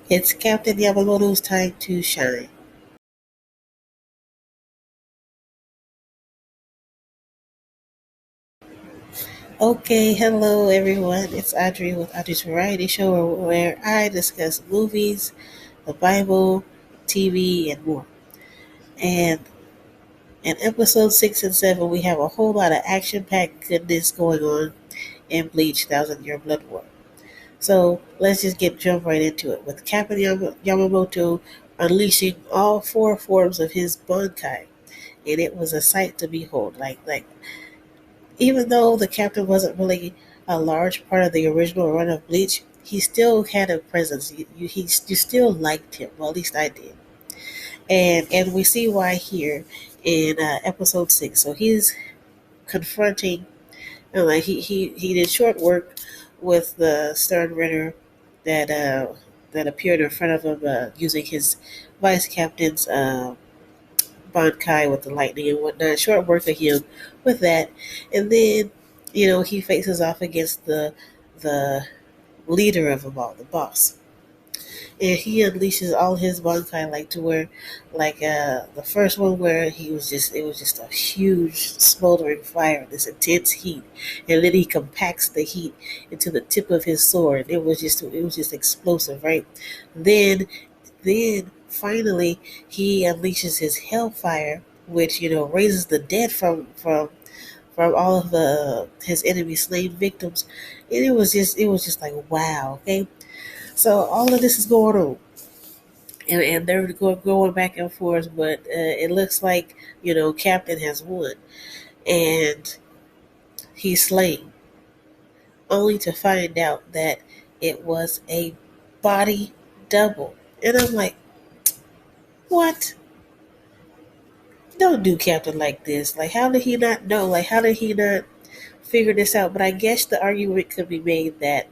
It's Captain Yamamoto's time to shine. Okay, hello everyone. It's Audrey with Audrey's Variety Show where I discuss movies, the Bible, TV, and more. And in episode 6 and 7, we have a whole lot of action packed goodness going on in Bleach Thousand Year Blood War. So let's just jump right into it with Captain Yamamoto unleashing all four forms of his Bankai. And it was a sight to behold. Like even though the captain wasn't really a large part of the original run of Bleach, he still had a presence. You still liked him. Well, at least I did. And we see why here in episode 6. So he's confronting, like he did short work with the Stern Ritter that appeared in front of him using his vice captain's Bankai with the lightning and whatnot. Short work of him with that, and then he faces off against the leader of them all, the boss, and he unleashes all his Bankai like to where, like the first one where it was just a huge smoldering fire, this intense heat, and then he compacts the heat into the tip of his sword. It was just explosive, right? Then then finally he unleashes his hellfire, which raises the dead from all of the his enemy slain victims, and it was just like wow. Okay, so all of this is going on, and they're going back and forth, but it looks like Captain has won, and he's slain, only to find out that it was a body double, and I'm like, what? Don't do Captain like this. Like, how did he not know? Like, how did he not figure this out? But I guess the argument could be made that,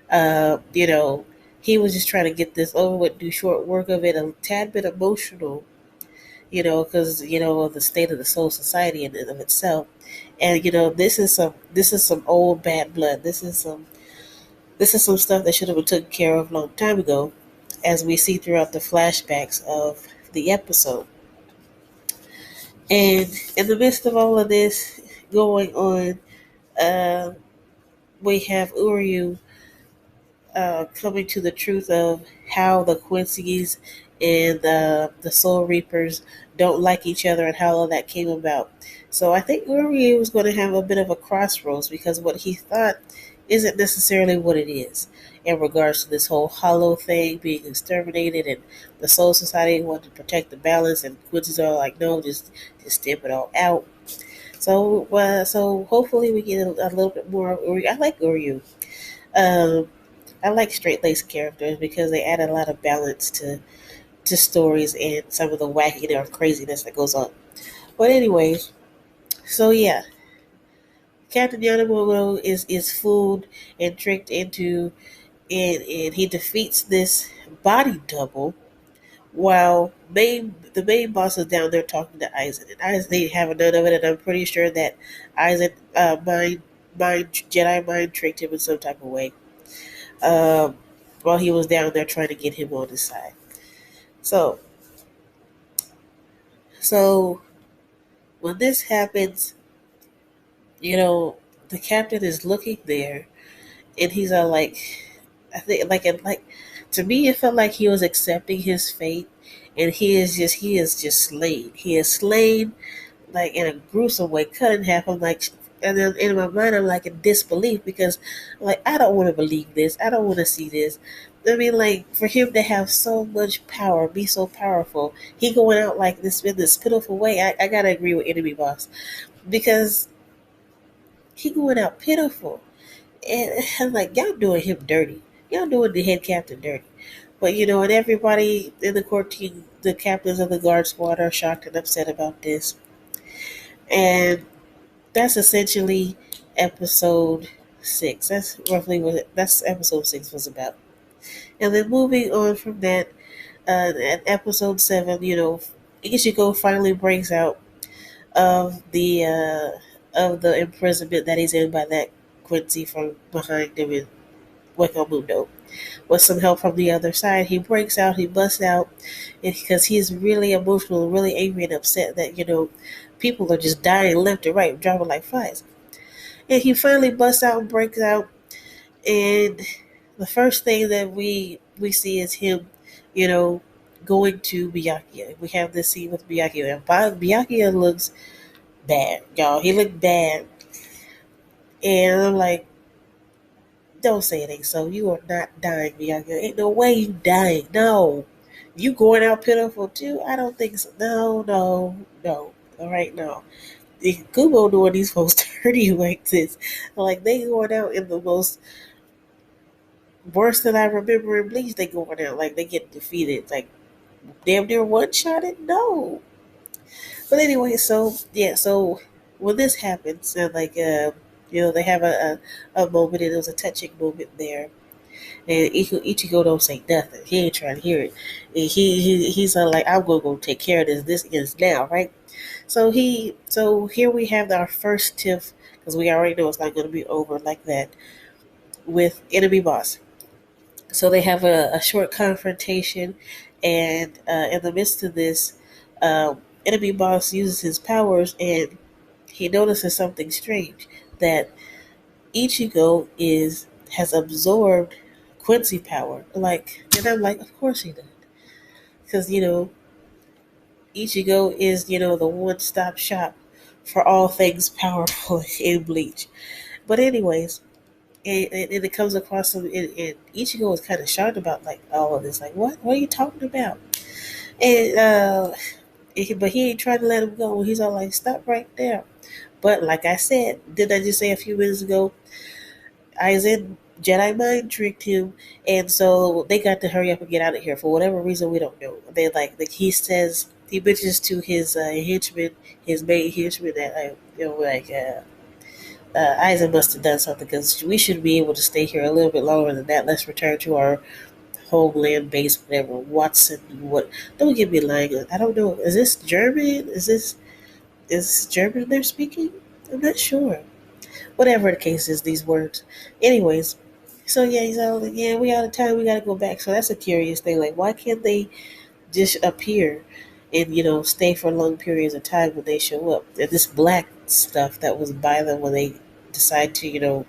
uh, you know, he was just trying to get this over with, do short work of it, a tad bit emotional, because of the state of the soul society in and of itself. And this is some old bad blood. This is some stuff that should have been taken care of a long time ago, as we see throughout the flashbacks of the episode. And in the midst of all of this going on, uh, we have Uryu coming to the truth of how the Quincy's and the Soul Reapers don't like each other and how all that came about. So I think Uryu was going to have a bit of a crossroads because what he thought isn't necessarily what it is in regards to this whole hollow thing being exterminated and the Soul Society wanted to protect the balance and Quincy's are like, no, just stamp it all out. So hopefully we get a little bit more of Uryu. I like Uryu. Um, I like straight laced characters because they add a lot of balance to stories and some of the wacky or craziness that goes on. But anyways, so yeah, Captain Yamamoto is fooled and tricked into and he defeats this body double while the main boss is down there talking to Aizen, and Aizen ain't having none of it, and I'm pretty sure that Aizen mind Jedi mind tricked him in some type of way. Um, while he was down there trying to get him on his side. So so when this happens, you know, the captain is looking there, and he's all like, I think like to me it felt like he was accepting his fate, and he is just slain. He is slain like in a gruesome way, cut in half. I'm like, and then in my mind, I'm like in disbelief because, like, I don't want to believe this. I don't want to see this. I mean, like, for him to have so much power, be so powerful, he going out like this in this pitiful way. I gotta agree with Enemy Boss because he going out pitiful, and I'm like, y'all doing him dirty. Y'all doing the head captain dirty. But and everybody in the court team, the captains of the guard squad, are shocked and upset about this. And that's essentially episode 6. That's roughly that's episode 6 was about. And then moving on from that, at episode 7, Ichigo finally breaks out of the imprisonment that he's in by that Quincy from behind him in Wakamundo. with some help from the other side. He breaks out, he busts out, because he's really emotional, really angry and upset that, people are just dying left and right, dropping like flies. And he finally busts out and breaks out, and the first thing that we see is him, you know, going to Byakuya. We have this scene with Byakuya, and Byakuya looks bad, y'all. He looked bad, and I'm like, don't say it ain't so. You are not dying, Byakuya. Ain't no way you dying. No, you going out pitiful too? I don't think so. No, no, no. All right, no. Kubo doing these folks dirty like this, like they going out in the most worse than I remember in Bleach. They going out like they get defeated, like damn near one shot it. No, but anyway, so yeah, so when this happens, and they have a moment, and it was a touching moment there. And Ichigo don't say nothing. He ain't trying to hear it. And he's like, I'm gonna go take care of this. This is now, right? So here we have our first tiff, because we already know it's not gonna be over like that, with enemy boss. So they have a short confrontation, and in the midst of this, enemy boss uses his powers, and he notices something strange, that Ichigo is has absorbed Quincy power. Like, and I'm like, of course he did, because Ichigo is the one-stop shop for all things powerful in Bleach. But anyways, and it comes across him, and Ichigo is kind of shocked about like all of this. Like, what are you talking about? And but he ain't trying to let him go. He's all like, stop right there. But like I said, didn't I just say a few minutes ago? Aizen Jedi mind tricked him, and so they got to hurry up and get out of here for whatever reason we don't know. They he says, he mentions to his henchman, his main henchman, that Aizen must have done something, because we should be able to stay here a little bit longer than that. Let's return to our homeland base, whatever. Watson, what? Don't get me lying. I don't know. Is this German? Is German they're speaking? I'm not sure. Whatever the case is, these words. Anyways, so yeah, he's all like, yeah, we out of time. We got to go back. So that's a curious thing. Like, why can't they just appear and stay for long periods of time when they show up? And this black stuff that was by them when they decide to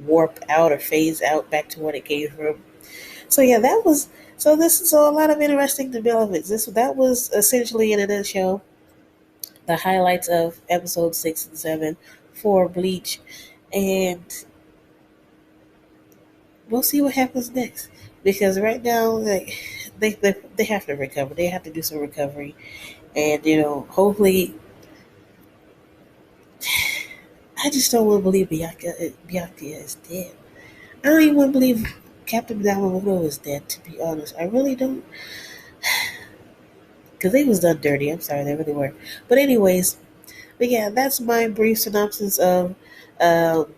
warp out or phase out back to what it came from. So yeah, that was so a lot of interesting developments. That was essentially in a nutshell the highlights of episode 6 and 7 for Bleach, and we'll see what happens next. Because right now, like, they have to recover. They have to do some recovery, and hopefully, I just don't want to believe Byakuya is dead. I don't even want to believe Captain Yamamoto is dead. To be honest, I really don't, because they was done dirty. I'm sorry, they really were. But anyways, but yeah, that's my brief synopsis of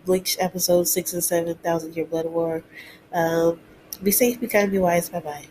Bleach episode 6 and 7, Thousand Year Blood War. Be safe, be kind, be wise. Bye bye.